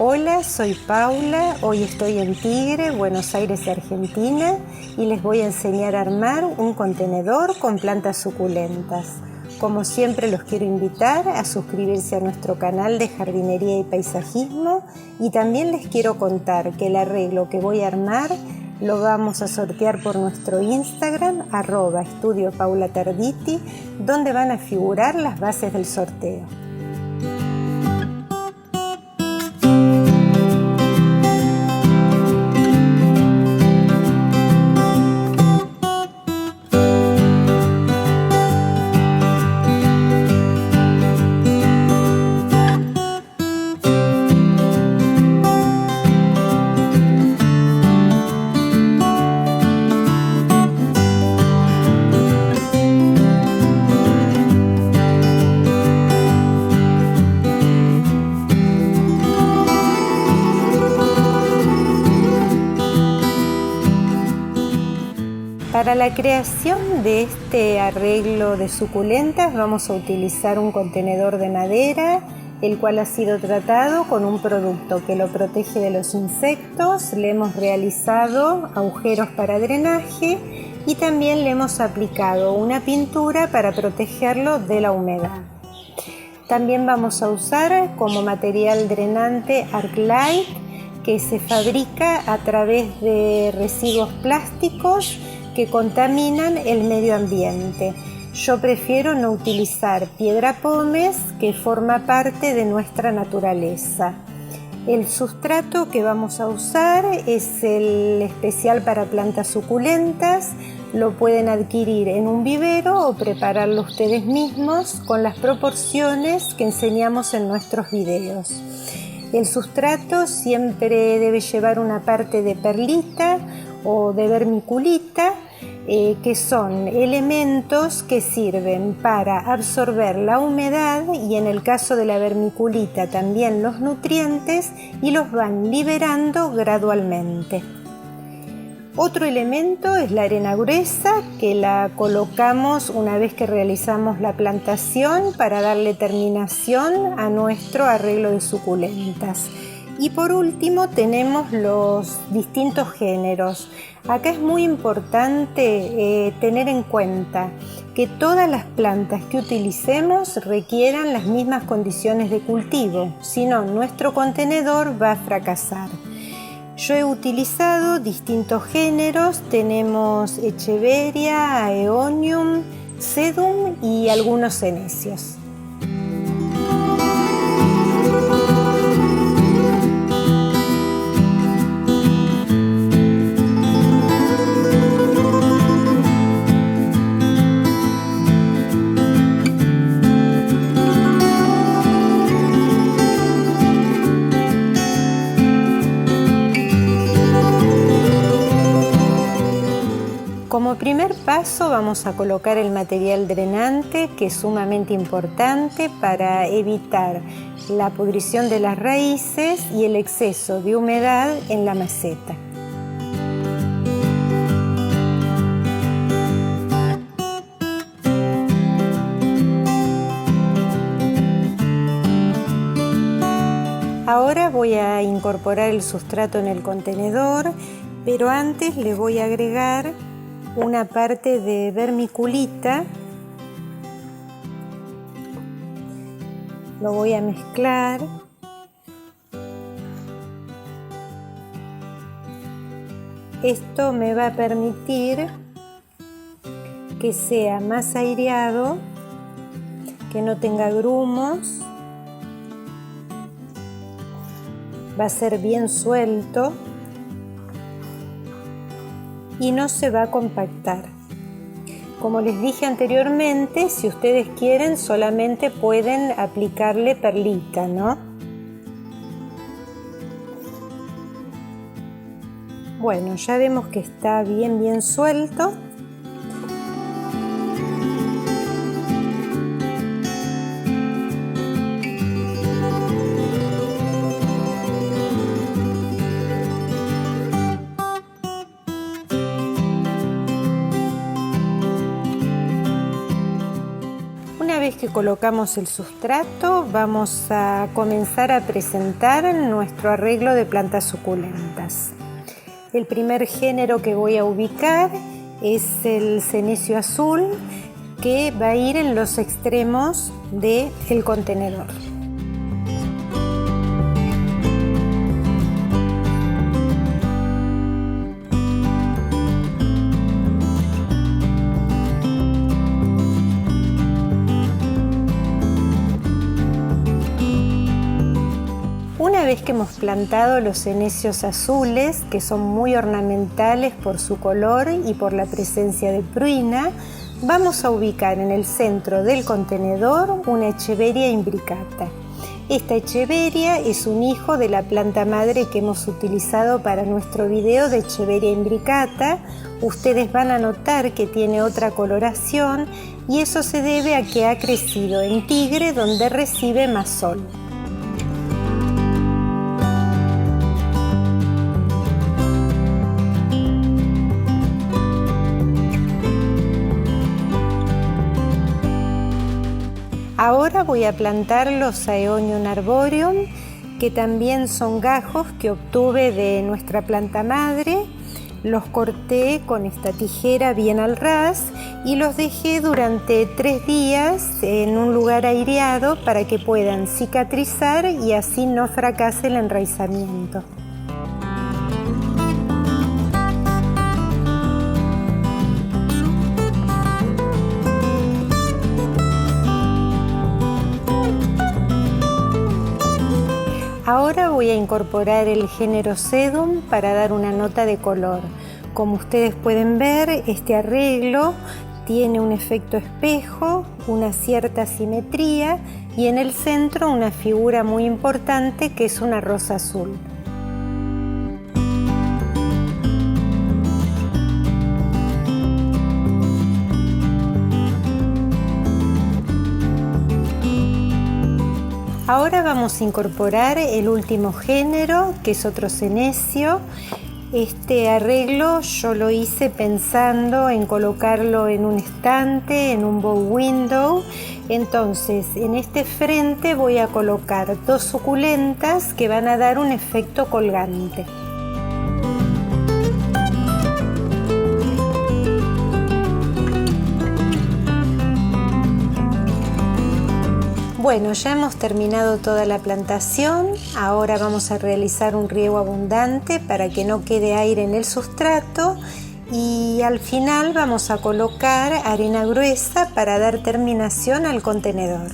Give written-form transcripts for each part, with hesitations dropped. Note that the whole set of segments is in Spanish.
Hola, soy Paula, hoy estoy en Tigre, Buenos Aires, Argentina, y les voy a enseñar a armar un contenedor con plantas suculentas. Como siempre, los quiero invitar a suscribirse a nuestro canal de jardinería y paisajismo, y también les quiero contar que el arreglo que voy a armar lo vamos a sortear por nuestro Instagram, @estudioPaulaTarditi, donde van a figurar las bases del sorteo. Para la creación de este arreglo de suculentas vamos a utilizar un contenedor de madera, el cual ha sido tratado con un producto que lo protege de los insectos. Le hemos realizado agujeros para drenaje y también le hemos aplicado una pintura para protegerlo de la humedad. También vamos a usar como material drenante Arclight, que se fabrica a través de residuos plásticos que contaminan el medio ambiente. Yo prefiero no utilizar piedra pómez, que forma parte de nuestra naturaleza. El sustrato que vamos a usar es el especial para plantas suculentas. Lo pueden adquirir en un vivero o prepararlo ustedes mismos con las proporciones que enseñamos en nuestros videos. El sustrato siempre debe llevar una parte de perlita o de vermiculita, que son elementos que sirven para absorber la humedad y, en el caso de la vermiculita, también los nutrientes, y los van liberando gradualmente. Otro elemento es la arena gruesa, que la colocamos una vez que realizamos la plantación para darle terminación a nuestro arreglo de suculentas. Y por último tenemos los distintos géneros. Acá es muy importante tener en cuenta que todas las plantas que utilicemos requieran las mismas condiciones de cultivo, si no, nuestro contenedor va a fracasar. Yo he utilizado distintos géneros, tenemos Echeveria, Aeonium, Sedum y algunos senecios. Como primer paso vamos a colocar el material drenante, que es sumamente importante para evitar la pudrición de las raíces y el exceso de humedad en la maceta. Ahora voy a incorporar el sustrato en el contenedor, pero antes le voy a agregar una parte de vermiculita. Lo voy a mezclar. Esto me va a permitir que sea más aireado, que no tenga grumos. Va a ser bien suelto y no se va a compactar. Como les dije anteriormente, si ustedes quieren, solamente pueden aplicarle perlita, ¿no? Bueno, ya vemos que está bien suelto. Una vez que colocamos el sustrato, vamos a comenzar a presentar nuestro arreglo de plantas suculentas. El primer género que voy a ubicar es el senecio azul, que va a ir en los extremos del contenedor. Una vez que hemos plantado los senecios azules, que son muy ornamentales por su color y por la presencia de pruina, vamos a ubicar en el centro del contenedor una Echeveria imbricata. Esta Echeveria es un hijo de la planta madre que hemos utilizado para nuestro video de Echeveria imbricata. Ustedes van a notar que tiene otra coloración y eso se debe a que ha crecido en Tigre, donde recibe más sol. Ahora voy a plantar los Aeonium arboreum, que también son gajos que obtuve de nuestra planta madre. Los corté con esta tijera bien al ras y los dejé durante 3 días en un lugar aireado para que puedan cicatrizar y así no fracase el enraizamiento. Ahora voy a incorporar el género sedum para dar una nota de color. Como ustedes pueden ver, este arreglo tiene un efecto espejo, una cierta simetría y en el centro una figura muy importante que es una rosa azul. Ahora vamos a incorporar el último género, que es otro senecio. Este arreglo yo lo hice pensando en colocarlo en un estante, en un bow window. Entonces, en este frente voy a colocar 2 suculentas que van a dar un efecto colgante. Bueno, ya hemos terminado toda la plantación. Ahora vamos a realizar un riego abundante para que no quede aire en el sustrato y al final vamos a colocar arena gruesa para dar terminación al contenedor.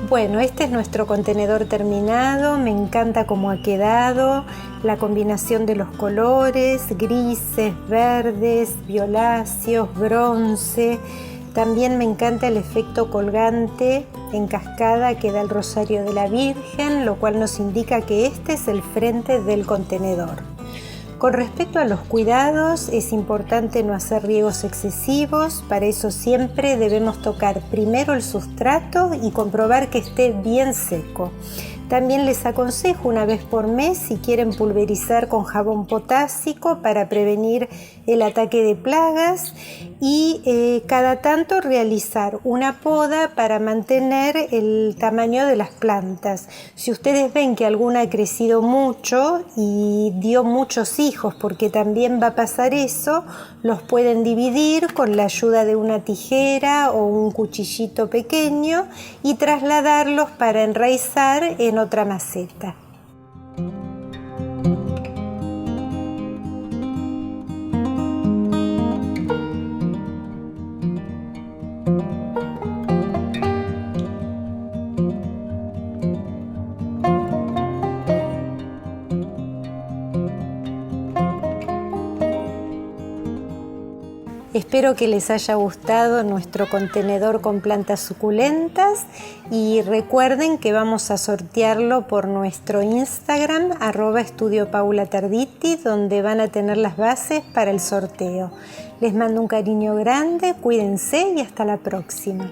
Bueno, este es nuestro contenedor terminado, me encanta cómo ha quedado, la combinación de los colores, grises, verdes, violáceos, bronce. También me encanta el efecto colgante en cascada que da el rosario de la Virgen, lo cual nos indica que este es el frente del contenedor. Con respecto a los cuidados, es importante no hacer riegos excesivos. Para eso siempre debemos tocar primero el sustrato y comprobar que esté bien seco. También les aconsejo una vez por mes si quieren pulverizar con jabón potásico para prevenir el ataque de plagas y cada tanto realizar una poda para mantener el tamaño de las plantas. Si ustedes ven que alguna ha crecido mucho y dio muchos hijos, porque también va a pasar eso, los pueden dividir con la ayuda de una tijera o un cuchillito pequeño y trasladarlos para enraizar en otra maceta. Espero que les haya gustado nuestro contenedor con plantas suculentas y recuerden que vamos a sortearlo por nuestro Instagram @EstudioPaulaTarditi, donde van a tener las bases para el sorteo. Les mando un cariño grande, cuídense y hasta la próxima.